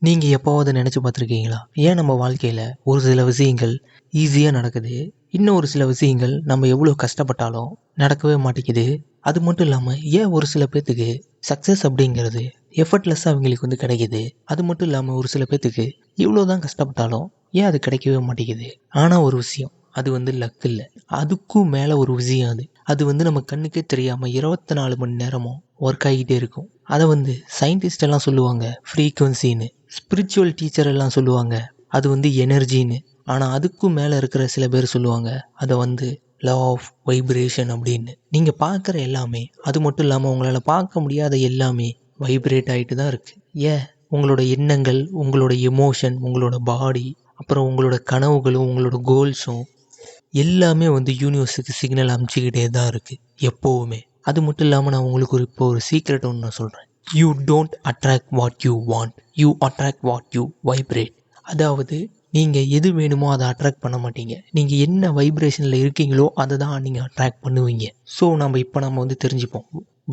நீங்கள் எப்போவாவது நினச்சி பார்த்துருக்கீங்களா? ஏன் நம்ம வாழ்க்கையில் ஒரு சில விஷயங்கள் ஈஸியாக நடக்குது, இன்னும் ஒரு சில விஷயங்கள் நம்ம எவ்வளோ கஷ்டப்பட்டாலும் நடக்கவே மாட்டேங்குது. அது மட்டும் இல்லாமல் ஏன் ஒரு சில பேர்த்துக்கு சக்ஸஸ் அப்படிங்கிறது எஃபர்ட்லெஸ்ஸாக அவங்களுக்கு கிடைக்கிது. அது மட்டும் இல்லாமல் ஒரு சில பேர்த்துக்கு எவ்வளோ தான் கஷ்டப்பட்டாலும் ஏன் அது கிடைக்கவே மாட்டேங்குது. ஆனால் ஒரு விஷயம், அது லக் இல்லை. அதுக்கும் மேலே ஒரு விஷயம், அது நம்ம கண்ணுக்கே தெரியாமல் 24 மணி நேரமும் ஒர்க் ஆகிட்டே இருக்கும். அதை சயின்டிஸ்ட் எல்லாம் சொல்லுவாங்க ஃப்ரீக்குவன்சின்னு, ஸ்பிரிச்சுவல் டீச்சர் எல்லாம் சொல்லுவாங்க அது எனர்ஜின்னு. ஆனால் அதுக்கும் மேலே இருக்கிற சில பேர் சொல்லுவாங்க அதை லா ஆஃப் வைப்ரேஷன் அப்படின்னு. நீங்கள் பார்க்குற எல்லாமே, அது மட்டும் இல்லாமல் உங்களால் பார்க்க முடியாத எல்லாமே வைப்ரேட் ஆகிட்டு தான் இருக்குது. ஏன் உங்களோட எண்ணங்கள், உங்களோட எமோஷன், உங்களோட பாடி, அப்புறம் உங்களோட கனவுகளும் உங்களோட கோல்ஸும் எல்லாமே யூனிவர்ஸுக்கு சிக்னல் அனுப்பிச்சிக்கிட்டே தான் இருக்குது எப்போவுமே. அது மட்டும் இல்லாமல் நான் உங்களுக்கு இப்போ ஒரு சீக்ரெட் ஒன்று நான் சொல்கிறேன். You don't attract what you want, you attract what you vibrate. அதாவது நீங்கள் எது வேணுமோ அதை அட்ராக்ட் பண்ண மாட்டீங்க. நீங்கள் என்ன வைப்ரேஷனில் இருக்கீங்களோ அதை தான் நீங்கள் அட்ராக்ட் பண்ணுவீங்க. ஸோ நம்ம தெரிஞ்சுப்போம்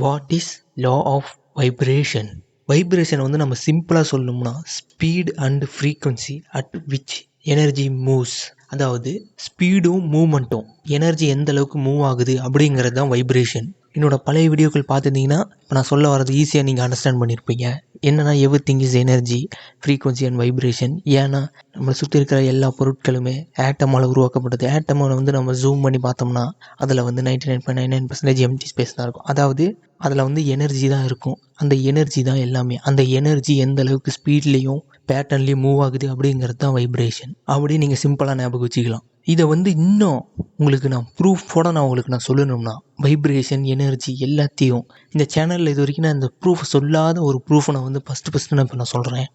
what is law of vibration. Vibration நம்ம சிம்பிளாக சொல்லணும்னா speed and frequency at which energy moves. அதாவது ஸ்பீடும் மூமெண்ட்டும், எனர்ஜி எந்த அளவுக்கு மூவ் ஆகுது அப்படிங்கிறது தான் வைப்ரேஷன். என்னோடய பழைய வீடியோக்கள் பார்த்துருந்தீங்கன்னா இப்போ நான் சொல்ல வரது ஈஸியாக நீங்கள் அண்டர்ஸ்டாண்ட் பண்ணியிருப்பீங்க. என்னென்னா every thing is energy, frequency and vibration. ஏன்னா நம்மளை சுற்றி இருக்கிற எல்லா பொருட்களுமே ஆட்டமால் உருவாக்கப்பட்டது. ஆட்டமை நம்ம ஜூம் பண்ணி பார்த்தோம்னா அதில் 99.99% எம்டி ஸ்பேஸ் தான் இருக்கும். அதாவது அதில் எனர்ஜி தான் இருக்கும். அந்த எனர்ஜி தான் எல்லாமே. அந்த எனர்ஜி எந்த அளவுக்கு ஸ்பீட்லேயும் பேட்டர்ன்லேயும் மூவ் ஆகுது அப்படிங்கிறது தான் வைப்ரேஷன். அப்படி நீங்கள் சிம்பிளாக ஞாபகம் வச்சுக்கலாம். இதை இன்னும் உங்களுக்கு நான் ப்ரூஃபோட நான் சொல்லணும்னா வைப்ரேஷன், எனர்ஜி எல்லாத்தையும் இந்த சேனலில் இது வரைக்கும் நான் இந்த ப்ரூஃப் சொல்லாத ஒரு ப்ரூஃபை நான் ஃபஸ்ட்டு நான் இப்போ நான் சொல்கிறேன்.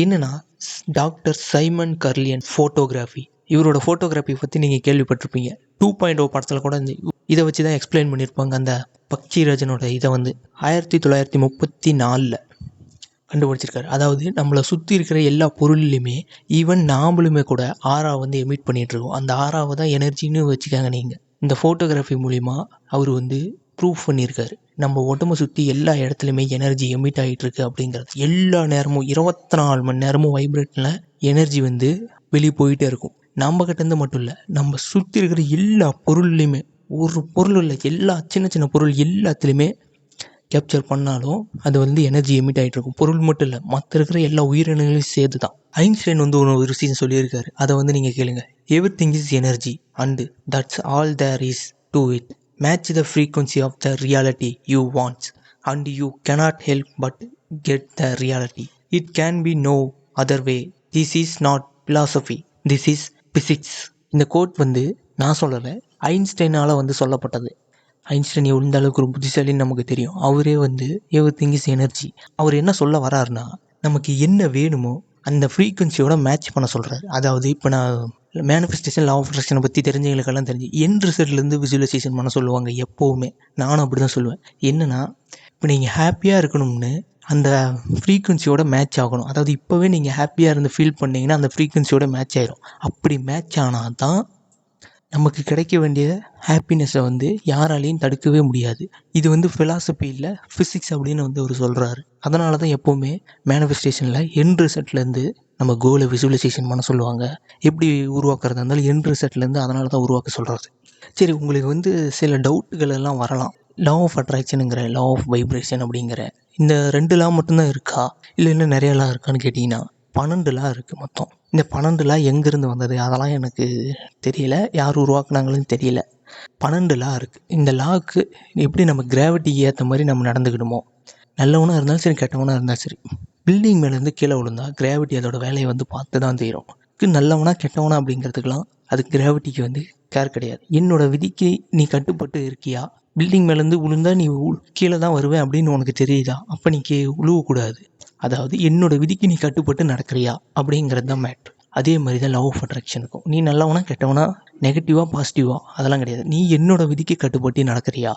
என்னென்னா டாக்டர் சைமன் கர்லியன் ஃபோட்டோகிராஃபி. இவரோட ஃபோட்டோகிராஃபி பற்றி நீங்கள் கேள்விப்பட்டிருப்பீங்க. 2.0 படத்தில் கூட இதை வச்சு தான் எக்ஸ்பிளைன் பண்ணியிருப்பாங்க. அந்த பக்சிராஜனோட இதை 1934 கண்டுபிடிச்சிருக்காரு. அதாவது நம்மளை சுற்றி இருக்கிற எல்லா பொருள்லையுமே, ஈவன் நாமளுமே கூட ஆரா எமிட் பண்ணிகிட்ருக்கோம். அந்த ஆராவை தான் எனர்ஜின்னு வச்சுக்காங்க. நீங்கள் இந்த ஃபோட்டோகிராஃபி மூலிமா அவர் ப்ரூஃப் பண்ணியிருக்காரு. நம்ம உடம்பை சுற்றி எல்லா இடத்துலையுமே எனர்ஜி எமிட் ஆகிட்டுருக்கு அப்படிங்கிறது. எல்லா நேரமும் 24 மணி நேரமும் வைப்ரேட்டில் எனர்ஜி வெளியே போயிட்டே இருக்கும். நம்ம கிட்டேருந்து மட்டும் இல்லை, நம்ம சுற்றி இருக்கிற எல்லா பொருள்லையுமே, ஒரு பொருள் இல்லை, எல்லா சின்ன சின்ன பொருள் எல்லாத்துலேயுமே கேப்சர் பண்ணாலும் அது எனர்ஜி எமிட் ஆகிட்டு இருக்கும். பொருள் மட்டும் இல்லை, மற்ற இருக்கிற எல்லா உயிரினங்களையும் சேர்த்து தான். ஐன்ஸ்டைன் ஒரு விஷயம் சொல்லியிருக்காரு. அதை நீங்கள் கேளுங்க. Everything is energy and that's all there is to it. Match the frequency of the reality you wants and you cannot help but get the reality. It can be no other way. This is not philosophy, this is physics. இந்த code நான் சொல்லலை, ஐன்ஸ்டைனால் சொல்லப்பட்டது. Einstein எந்த அளவுக்கு ஒரு புத்திசாலின்னு நமக்கு தெரியும். அவரே எவ்ரி திங் இஸ் எனர்ஜி. அவர் என்ன சொல்ல வராருன்னா, நமக்கு என்ன வேணுமோ அந்த ஃப்ரீக்வன்சியோட மேட்ச் பண்ண சொல்கிறார். அதாவது இப்போ நான் மேனிஃபெஸ்டேஷன், லா ஆஃப் அட்ராக்ஷனை பற்றி தெரிஞ்சவங்களுக்கெல்லாம் தெரிஞ்சு எண்ட் ரிசல்ட்லேருந்து விசுவலைசேஷன் பண்ண சொல்லுவாங்க எப்போவுமே. நானும் அப்படி தான் சொல்லுவேன். என்னென்னா இப்போ நீங்கள் ஹாப்பியாக இருக்கணும்னு அந்த ஃப்ரீக்வன்சியோட மேட்ச் ஆகணும். அதாவது இப்போவே நீங்கள் ஹாப்பியாக இருந்து ஃபீல் பண்ணிங்கன்னா அந்த ஃப்ரீக்வன்சியோட மேட்ச் ஆயிரும். அப்படி மேட்ச் ஆனால் தான் நமக்கு கிடைக்க வேண்டிய ஹாப்பினஸை யாராலையும் தடுக்கவே முடியாது. இது ஃபிலாசபி இல்லை, ஃபிசிக்ஸ் அப்படின்னு அவர் சொல்கிறாரு. அதனால தான் எப்போவுமே மேனிஃபெஸ்டேஷனில் எண்ட் ரிசல்ட்லேருந்து நம்ம கோலை விசுவலைசேஷன் பண்ண சொல்லுவாங்க. எப்படி உருவாக்குறதா இருந்தாலும் எண்ட் ரிசல்ட்லேருந்து அதனால தான் உருவாக்க சொல்கிறது. சரி, உங்களுக்கு சில டவுட்டுகள் எல்லாம் வரலாம். லா ஆஃப் அட்ராக்ஷனுங்கிற, லா ஆஃப் வைப்ரேஷன் அப்படிங்கிற இந்த 2 லா மட்டும்தான் இருக்கா, இல்லை இன்னும் நிறைய லா இருக்கான்னு கேட்டிங்கன்னா 12 லா இருக்குது மொத்தம். இந்த 12 லா எங்கேருந்து வந்தது அதெல்லாம் எனக்கு தெரியல, யார் உருவாக்குனாங்கன்னு தெரியல. 12 லா இருக்குது. இந்த லாவுக்கு எப்படி நம்ம கிராவிட்டிக்கு ஏற்ற மாதிரி நம்ம நடந்துக்கிடுமோ, நல்லவனாக இருந்தாலும் சரி, கெட்டவனாக இருந்தாலும் சரி, பில்டிங் மேலேருந்து கீழே விழுந்தா கிராவிட்டி அதோட வேலையை பார்த்து தான் தீரும். நல்லவனா கெட்டவனா அப்படிங்கிறதுக்கெலாம் அது கிராவிட்டிக்கு கேர் கிடையாது. என்னோட விதிக்கு நீ கட்டுப்பட்டு இருக்கியா? பில்டிங் மேலேருந்து விழுந்தா நீ கீழே தான் வருவேன் அப்படின்னு உனக்கு தெரியுதா? அப்போ நீ உழுவக்கூடாது. அதாவது என்னோட விதிக்கு நீ கட்டுப்பட்டு நடக்கிறியா அப்படிங்கிறது தான் மேட்ரு. அதே மாதிரி தான் லவ் ஆஃப் அட்ராக்ஷனுக்கும். நீ நல்லவனா கெட்டவனா, நெகட்டிவாக பாசிட்டிவாக அதெல்லாம் கிடையாது. நீ என்னோட விதிக்கு கட்டுப்பட்டு நடக்கிறியா,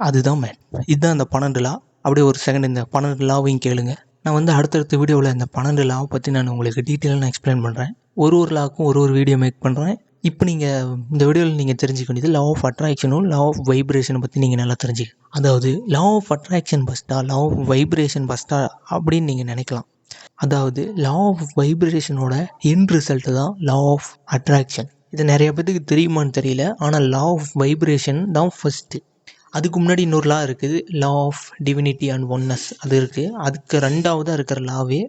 அதுதான் மேட்ரு. இதுதான் அந்த 12 லா. அப்படியே ஒரு செகண்ட் இந்த 12 லாவையும் கேளுங்க. நான் அடுத்தடுத்த வீடியோவில் இந்த 12 லாவை பற்றி நான் உங்களுக்கு டீட்டெயிலாக நான் எக்ஸ்பிளைன் பண்ணுறேன். ஒரு லாவுக்கும் ஒரு வீடியோ மேக் பண்ணுறேன். இப்போ நீங்கள் இந்த வீடியோவில் நீங்கள் தெரிஞ்சுக்க வேண்டியது லா ஆஃப் அட்ராக்ஷனும் லா ஆஃப் வைப்ரேஷனை பற்றி நீங்கள் நல்லா தெரிஞ்சுக்க. அதாவது லா ஆஃப் அட்ராக்ஷன் ஃபஸ்ட்டா, லா ஆஃப் வைப்ரேஷன் ஃபஸ்ட்டா அப்படின்னு நீங்கள் நினைக்கலாம். அதாவது லா ஆஃப் வைப்ரேஷனோட எண்ட் ரிசல்ட் தான் லா ஆஃப் அட்ராக்ஷன். இது நிறைய பேத்துக்கு தெரியுமான்னு தெரியல. ஆனால் லா ஆஃப் வைப்ரேஷன் தான் ஃபஸ்ட்டு. அதுக்கு முன்னாடி இன்னொரு லா இருக்குது, law of divinity and oneness. அது இருக்குது. அதுக்கு ரெண்டாவதாக இருக்கிற லாவே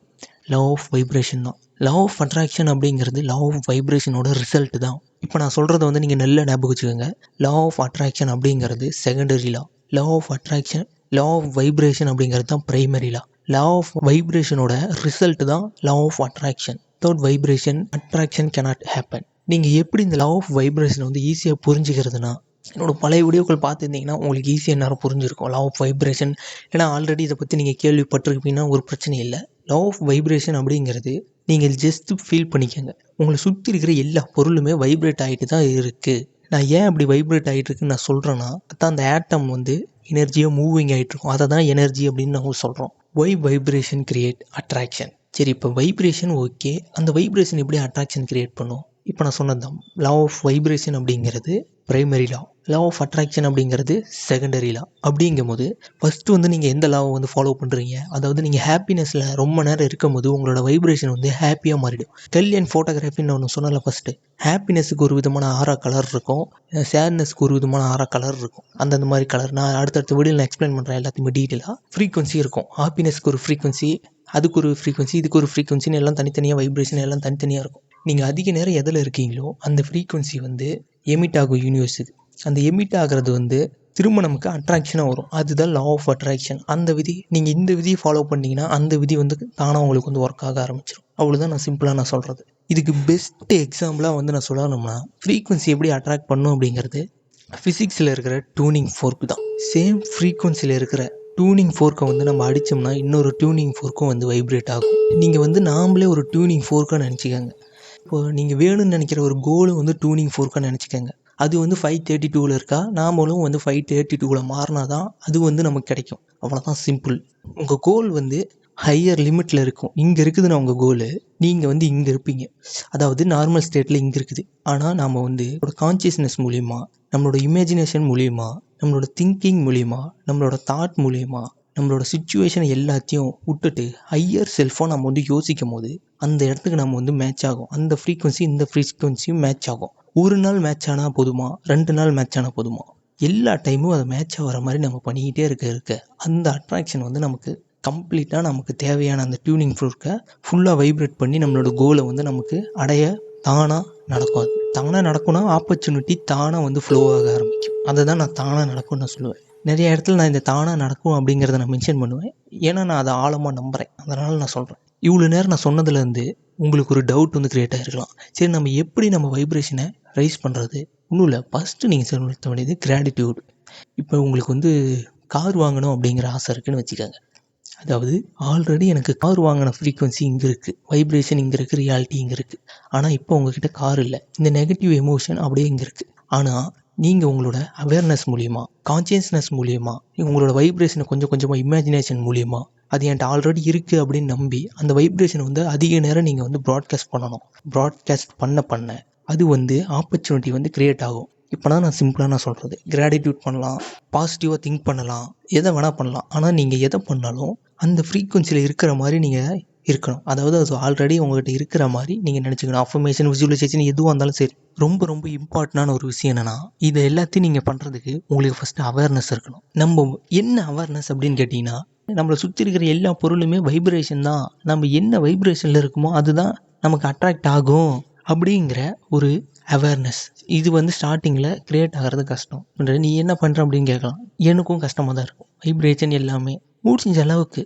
லா ஆஃப் வைப்ரேஷன் தான். லா ஆஃப் அட்ராக்ஷன் அப்படிங்கிறது லா ஆஃப் வைப்ரேஷனோட ரிசல்ட் தான். இப்போ நான் சொல்கிறத வந்து நீங்கள் நல்ல ஞாபகம் வச்சுக்கோங்க. லா ஆஃப் அட்ராக்ஷன் அப்படிங்கிறது secondary law. Law of attraction, law of vibration அப்படிங்கிறது தான் பிரைமரி லா. லா ஆஃப் வைப்ரேஷனோட ரிசல்ட் தான் law of attraction. Without vibration attraction cannot happen. நீங்கள் எப்படி இந்த லா ஆஃப் வைப்ரேஷனை வந்து ஈஸியாக புரிஞ்சுக்கிறதுனா, என்னோட பழைய வீடியோக்கள் பார்த்துருந்தீங்கன்னா உங்களுக்கு ஈஸியாக நேரம் புரிஞ்சிருக்கும் லா ஆஃப் வைப்ரேஷன். ஏன்னா ஆல்ரெடி இதை பற்றி நீங்கள் கேள்விப்பட்டிருப்பீங்கன்னா ஒரு பிரச்சனை இல்லை. லா ஆஃப் வைப்ரேஷன் அப்படிங்கிறது நீங்கள் ஜஸ்ட் ஃபீல் பண்ணிக்கோங்க. உங்களை சுற்றி இருக்கிற எல்லா பொருளுமே வைப்ரேட் ஆகிட்டு தான் இருக்குது. நான் ஏன் அப்படி வைப்ரேட் ஆகிட்டு இருக்குன்னு நான் சொல்கிறேன்னா, அதான் அந்த ஆட்டம் வந்து எனர்ஜியாக மூவிங் ஆகிட்டு இருக்கும். அதை தான் எனர்ஜி அப்படின்னு நம்ம சொல்கிறோம். Why vibration create attraction. சரி, இப்போ வைப்ரேஷன் ஓகே, அந்த வைப்ரேஷன் எப்படி அட்ராக்ஷன் கிரியேட் பண்ணும்? இப்போ நான் சொன்னது தான் லா ஆஃப் வைப்ரேஷன் அப்படிங்கிறது primary law, law of attraction அப்படிங்கிறது செகண்டரி லா. அப்படிங்கும் போது ஃபஸ்ட்டு வந்து நீங்கள் எந்த லாவை வந்து ஃபாலோ பண்ணுறீங்க? அதாவது நீங்கள் ஹாப்பினஸில் ரொம்ப நேரம் இருக்கும் போது உங்களோட வைப்ரேஷன் வந்து ஹாப்பியாக மாறிடும். கல்யாண் ஃபோட்டோகிராஃபின்னு ஒன்று சொன்னால ஃபஸ்ட்டு, ஹாப்பினஸுக்கு ஒரு விதமான ஆரா கலர் இருக்கும், சேட்னஸ்க்கு ஒரு விதமான ஆரா கலர் இருக்கும். அந்தந்த மாதிரி கலர் நான் அடுத்தடுத்த வீடியோவில் நான் எக்ஸ்பிளைன் பண்ணுறேன் எல்லாத்தையுமே டீட்டெயிலாக. ஃப்ரீக்வன்சி இருக்கும். ஹாப்பினஸ்க்கு ஒரு ஃப்ரீக்வன்சி, அதுக்கு ஒரு ஃப்ரீக்வன்சி, இதுக்கு ஒரு ஃப்ரீக்வன்சின்னு எல்லாம் தனித்தனியாக வைப்ரேஷன் எல்லாம் தனித்தனியாக இருக்கும். நீங்கள் அதிக நேரம் எதில் இருக்கீங்களோ அந்த ஃப்ரீக்வன்சி வந்து எமிட் ஆகும் யூனிவர்ஸுக்கு. அந்த எமிட் ஆகிறது வந்து திரும்ப நமக்கு அட்ராக்ஷனாக வரும். அதுதான் லா ஆஃப் அட்ராக்ஷன். அந்த விதி நீங்கள் இந்த விதியை ஃபாலோ பண்ணிங்கன்னா அந்த விதி வந்து தானாக உங்களுக்கு வந்து ஒர்க் ஆக ஆரம்பிச்சிடும். அவ்வளோதான் நான் சிம்பிளாக நான் சொல்கிறது. இதுக்கு பெஸ்ட்டு எக்ஸாம்பிளாக வந்து நான் சொல்லணும்னா, ஃப்ரீக்வன்சி எப்படி அட்ராக்ட் பண்ணும் அப்படிங்கிறது ஃபிசிக்ஸில் இருக்கிற டியூனிங் ஃபோர்க்கு தான். சேம் ஃப்ரீக்வன்சியில் இருக்கிற டியூனிங் ஃபோர்க்கை வந்து நம்ம அடித்தோம்னா இன்னொரு டியூனிங் ஃபோர்க்கும் வந்து வைப்ரேட் ஆகும். நீங்கள் வந்து நாமளே ஒரு டியூனிங் ஃபோர்க்காக நினச்சிக்கோங்க. இப்போது நீங்கள் வேணும்னு நினைக்கிற ஒரு கோலு வந்து டியூனிங் ஃபோர்க்காக நினச்சிக்கோங்க. அது வந்து 532 இருக்கா, நாமளும் வந்து 532 மாறினா தான் அது வந்து நமக்கு கிடைக்கும். அவ்வளோதான் சிம்பிள். உங்கள் கோல் வந்து ஹையர் லிமிட்டில் இருக்கும். இங்கே இருக்குதுன்னா உங்கள் கோலு, நீங்கள் வந்து இங்கே இருப்பீங்க. அதாவது நார்மல் ஸ்டேட்டில் இங்கே இருக்குது. ஆனால் நாம் வந்து ஒரு கான்சியஸ்னஸ் மூலிமா, நம்மளோட இமேஜினேஷன் மூலிமா, நம்மளோட திங்கிங் மூலிமா, நம்மளோட தாட் மூலிமா, நம்மளோட சுச்சுவேஷன் எல்லாத்தையும் விட்டுட்டு ஹையர் செல்ஃபாக நம்ம வந்து யோசிக்கும் போது அந்த இடத்துக்கு நம்ம வந்து மேட்ச் ஆகும். அந்த ஃப்ரீக்வன்சி இந்த ஃப்ரீக்வன்சியும் மேட்ச் ஆகும். ஒரு நாள் மேட்ச் ஆனால் போதுமா, 2 நாள் மேட்ச் ஆனால் போதுமா, எல்லா டைமும் அது மேட்ச் ஆகிற மாதிரி நம்ம பண்ணிக்கிட்டே இருக்க அந்த அட்ராக்ஷன் வந்து நமக்கு கம்ப்ளீட்டாக நமக்கு தேவையான அந்த டியூனிங் ஃபோர்க்கை ஃபுல்லாக வைப்ரேட் பண்ணி நம்மளோட கோலை வந்து நமக்கு அடைய தானாக நடக்கும். அது தானாக நடக்கும்னா ஆப்பர்ச்சுனிட்டி தானாக வந்து ஃப்ளோ ஆக ஆரம்பிக்கும். அதை தான் நான் தானாக நடக்கும்னு நான் சொல்லுவேன். நிறைய இடத்துல நான் இந்த தானாக நடக்கும் அப்படிங்கிறத நான் மென்ஷன் பண்ணுவேன். ஏன்னா நான் அதை ஆழமாக நம்புகிறேன். அதனால் நான் சொல்கிறேன். இவ்வளோ நேரம் நான் சொன்னதுலேருந்து உங்களுக்கு ஒரு டவுட் வந்து க்ரியேட் ஆகிருக்கலாம். சரி, நம்ம எப்படி நம்ம வைப்ரேஷனை ரைஸ் பண்ணுறது? ஒன்றும் இல்லை, ஃபஸ்ட்டு நீங்கள் செலுத்த வேண்டியது கிராட்டிடியூட். இப்போ உங்களுக்கு வந்து கார் வாங்கணும் அப்படிங்கிற ஆசை இருக்குதுன்னு வச்சுக்கோங்க. அதாவது ஆல்ரெடி எனக்கு கார் வாங்கின ஃப்ரீக்வன்சி இங்கே இருக்குது, வைப்ரேஷன் இங்கே இருக்குது, ரியாலிட்டி இங்கே இருக்குது. ஆனால் இப்போ உங்ககிட்ட கார் இல்லை, இந்த நெகட்டிவ் எமோஷன் அப்படியே இங்கே இருக்குது. ஆனால் நீங்கள் உங்களோட அவேர்னஸ் மூலிமா, கான்சியஸ்னஸ் மூலிமா, உங்களோட வைப்ரேஷனை கொஞ்சம் கொஞ்சமாக இமேஜினேஷன் மூலிமா அது என்கிட்ட ஆல்ரெடி இருக்குது அப்படின்னு நம்பி அந்த வைப்ரேஷனை வந்து அதிக நேரம் நீங்கள் வந்து ப்ராட்காஸ்ட் பண்ணணும். ப்ராட்காஸ்ட் பண்ண அது வந்து ஆப்பர்ச்சுனிட்டி வந்து க்ரியேட் ஆகும். இப்போ தான் நான் சிம்பிளாக நான் சொல்கிறது, கிராட்டிடியூட் பண்ணலாம், பாசிட்டிவாக திங்க் பண்ணலாம், எதை வேணால் பண்ணலாம். ஆனால் நீங்கள் எதை பண்ணாலும் அந்த ஃப்ரீக்வன்சியில் இருக்கிற மாதிரி நீங்கள் இருக்கணும். அதாவது அது ஆல்ரெடி உங்கள்கிட்ட இருக்கிற மாதிரி நீங்கள் நினச்சிக்கணும். அஃபர்மேஷன், விசுவலைசேஷன் எதுவாக இருந்தாலும் சரி. ரொம்ப ரொம்ப இம்பார்ட்டண்டான ஒரு விஷயம் என்னென்னா, இதை எல்லாத்தையும் நீங்கள் பண்ணுறதுக்கு உங்களுக்கு ஃபஸ்ட்டு அவேர்னஸ் இருக்கணும். நம்ம என்ன அவேர்னஸ் அப்படின்னு கேட்டிங்கன்னா, நம்மளை சுற்றி இருக்கிற எல்லா பொருளுமே வைப்ரேஷன் தான். நம்ம என்ன வைப்ரேஷனில் இருக்குமோ அதுதான் நமக்கு அட்ராக்ட் ஆகும் அப்படிங்கிற ஒரு அவேர்னஸ். இது வந்து ஸ்டார்டிங்கில் க்ரியேட் ஆகிறது கஷ்டம். நீ என்ன பண்ணுற அப்படின்னு கேட்கலாம். எனக்கும் கஷ்டமாக தான் இருக்கும். வைப்ரேஷன் எல்லாமே முடிஞ்ச அளவுக்கு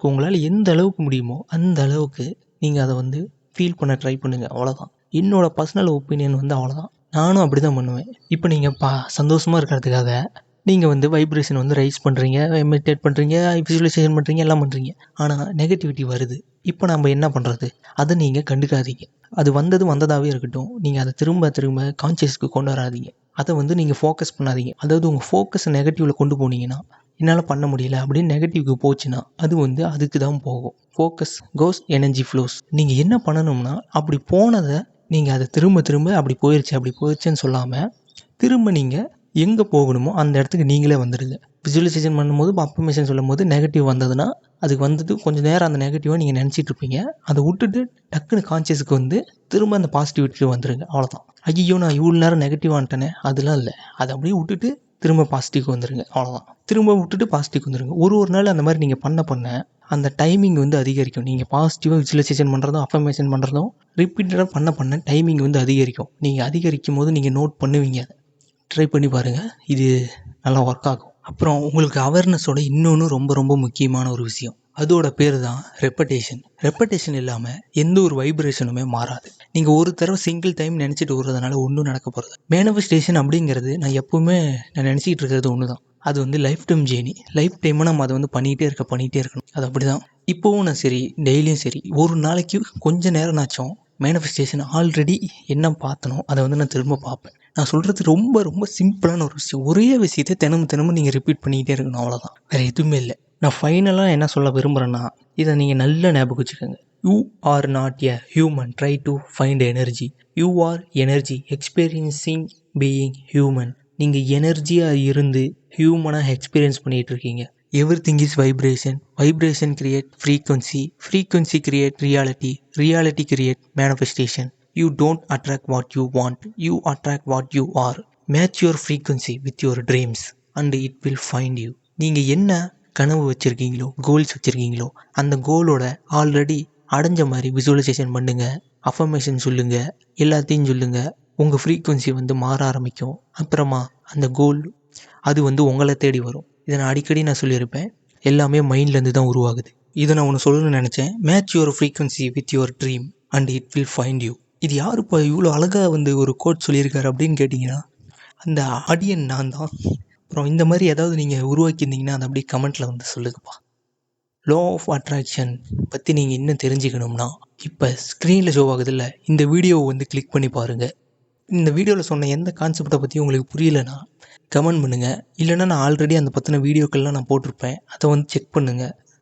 உங்களால் எந்த அளவுக்கு முடியுமோ அந்த அளவுக்கு நீங்கள் அதை வந்து ஃபீல் பண்ண ட்ரை பண்ணுங்கள். அவ்வளோதான் என்னோடய பர்சனல் ஒப்பீனியன் வந்து அவ்வளோதான். நானும் அப்படி தான் பண்ணுவேன். இப்போ நீங்கள் சந்தோஷமாக இருக்கிறதுக்காக நீங்கள் வந்து வைப்ரேஷன் வந்து ரைஸ் பண்ணுறீங்க, மெடிடேட் பண்ணுறீங்க, விசுவலைசேஷன் பண்ணுறீங்க, எல்லாம் பண்ணுறீங்க. ஆனால் நெகட்டிவிட்டி வருது. இப்போ நம்ம என்ன பண்ணுறது? அதை நீங்கள் கண்டுக்காதீங்க. அது வந்ததாகவே இருக்கட்டும். நீங்கள் அதை திரும்ப கான்சியஸ்க்கு கொண்டு வராதீங்க. அதை வந்து நீங்கள் ஃபோக்கஸ் பண்ணாதீங்க. அதாவது உங்கள் ஃபோக்கஸ் நெகட்டிவில் கொண்டு போனீங்கன்னா, என்னால் பண்ண முடியல அப்படின்னு நெகட்டிவ்க்கு போச்சுன்னா அது வந்து அதுக்கு தான் போகும். Focus goes, energy flows. நீங்கள் என்ன பண்ணணும்னா, அப்படி போனதை நீங்கள் அதை திரும்ப அப்படி போயிடுச்சுன்னு சொல்லாமல் திரும்ப நீங்கள் எங்கே போகணுமோ அந்த இடத்துக்கு நீங்களே வந்துடுங்க. விசுவலைசேஷன் பண்ணும்போது அஃபர்மேஷன் சொல்லும்போது நெகட்டிவ் வந்ததுன்னா அதுக்கு வந்துட்டு கொஞ்சம் நேரம் அந்த நெகட்டிவாக நீங்கள் நினச்சிட்டு இருப்பீங்க. அதை விட்டுட்டு டக்குன்னு கான்சியஸுக்கு வந்து திரும்ப அந்த பாசிட்டிவிட்டிக்கு வந்துடுங்க. அவ்வளோதான். ஐயோ நான் இவ்வளோ நேரம் நெகட்டிவ் வந்துட்டேனே, அதெல்லாம் இல்லை. அதை அப்படியே விட்டுட்டு திரும்ப பாசிட்டிவ்க்கு வந்துடுங்க. அவ்வளோதான். திரும்ப விட்டுட்டு பாசிட்டிவ்க்கு வந்துடுங்க. ஒரு நாள் அந்த மாதிரி நீங்கள் பண்ண அந்த டைமிங் வந்து அதிகரிக்கும். நீங்கள் பாசிட்டிவாக விசுவலைசேஷன் பண்ணுறதும் அஃபர்மேஷன் பண்ணுறதும் ரிப்பீட்டடாக பண்ண டைமிங் வந்து அதிகரிக்கும். நீங்கள் அதிகரிக்கும் போது நீங்கள் நோட் பண்ணுவீங்க. ட்ரை பண்ணி பாருங்கள். இது நல்லா ஒர்க் ஆகும். அப்புறம் உங்களுக்கு அவேர்னஸோட இன்னொன்று ரொம்ப ரொம்ப முக்கியமான ஒரு விஷயம். அதோட பேர் தான் ரெப்படேஷன். ரெப்படேஷன் இல்லாமல் எந்த ஒரு வைப்ரேஷனுமே மாறாது. நீங்கள் ஒரு தடவை சிங்கிள் டைம் நினச்சிட்டு வர்றதுனால ஒன்றும் நடக்க போகிறது. மேனிஃபெஸ்டேஷன் அப்படிங்கிறது நான் எப்போவுமே நினச்சிக்கிட்டு இருக்கிறது ஒன்று தான். அது வந்து லைஃப் டைம் ஜேர்னி. லைஃப் டைமாக நம்ம அதை வந்து பண்ணிகிட்டே இருக்கணும். அது அப்படி தான். இப்போவும் நான் சரி, டெய்லியும் சரி, ஒரு நாளைக்கு கொஞ்சம் நேரம்னாச்சும் மேனிஃபெஸ்டேஷன் ஆல்ரெடி என்ன பார்த்தனோ அதை வந்து நான் திரும்ப பார்ப்பேன். நான் சொல்கிறது ரொம்ப ரொம்ப சிம்பிளான ஒரு விஷயம். ஒரே விஷயத்தை தினமும் நீங்கள் ரிப்பீட் பண்ணிக்கிட்டே இருக்கணும். அவ்வளோதான். வேறு எதுவுமே இல்லை. நான் ஃபைனலாக என்ன சொல்ல விரும்புகிறேன்னா, இதை நீங்கள் நல்ல ஞாபகம் வச்சுக்கோங்க. You are not a human try to find energy. You are energy experiencing being human. நீங்கள் எனர்ஜியாக இருந்து ஹியூமனாக எக்ஸ்பீரியன்ஸ் பண்ணிகிட்டு இருக்கீங்க. Everything is vibration. Vibration create frequency. Frequency create reality. Reality create manifestation. You don't attract what you want, you attract what you are. Match your frequency with your dreams and it will find you. நீங்கள் என்ன கனவு வச்சுருக்கீங்களோ, goals வச்சுருக்கீங்களோ, அந்த கோலோட already அடைஞ்ச மாதிரி visualisation பண்ணுங்கள். Affirmation சொல்லுங்கள். எல்லாத்தையும் சொல்லுங்கள். உங்கள் ஃப்ரீக்வன்சி வந்து மாற ஆரம்பிக்கும். அப்புறமா அந்த கோல் அது வந்து உங்களை தேடி வரும். இதை நான் அடிக்கடி சொல்லியிருப்பேன். எல்லாமே மைண்ட்லேருந்து தான் உருவாகுது. இதை நான் ஒன்று சொல்லணும்னு நினச்சேன். Match your frequency with your dream and it will find you. இது யாருப்பா இவ்வளோ அழகாக வந்து ஒரு கோட் சொல்லியிருக்காரு அப்படின்னு கேட்டிங்கன்னா, அந்த ஆடியன் நான் தான். அப்புறம் இந்த மாதிரி ஏதாவது நீங்கள் உருவாக்கியிருந்தீங்கன்னா அதை அப்படியே கமெண்ட்டில் வந்து சொல்லுங்கப்பா. லா ஆஃப் அட்ராக்ஷன் பற்றி நீங்கள் இன்னும் தெரிஞ்சுக்கணும்னா இப்போ ஸ்க்ரீனில் ஷோ ஆகுதில்ல, இந்த வீடியோவை வந்து கிளிக் பண்ணி பாருங்கள். இந்த வீடியோவில் சொன்ன எந்த கான்செப்டை பற்றி உங்களுக்கு புரியலைன்னா கமெண்ட் பண்ணுங்கள். இல்லைனா நான் ஆல்ரெடி அந்த பற்றின வீடியோக்கள்லாம் நான் போட்டிருப்பேன். அதை வந்து செக் பண்ணுங்கள்.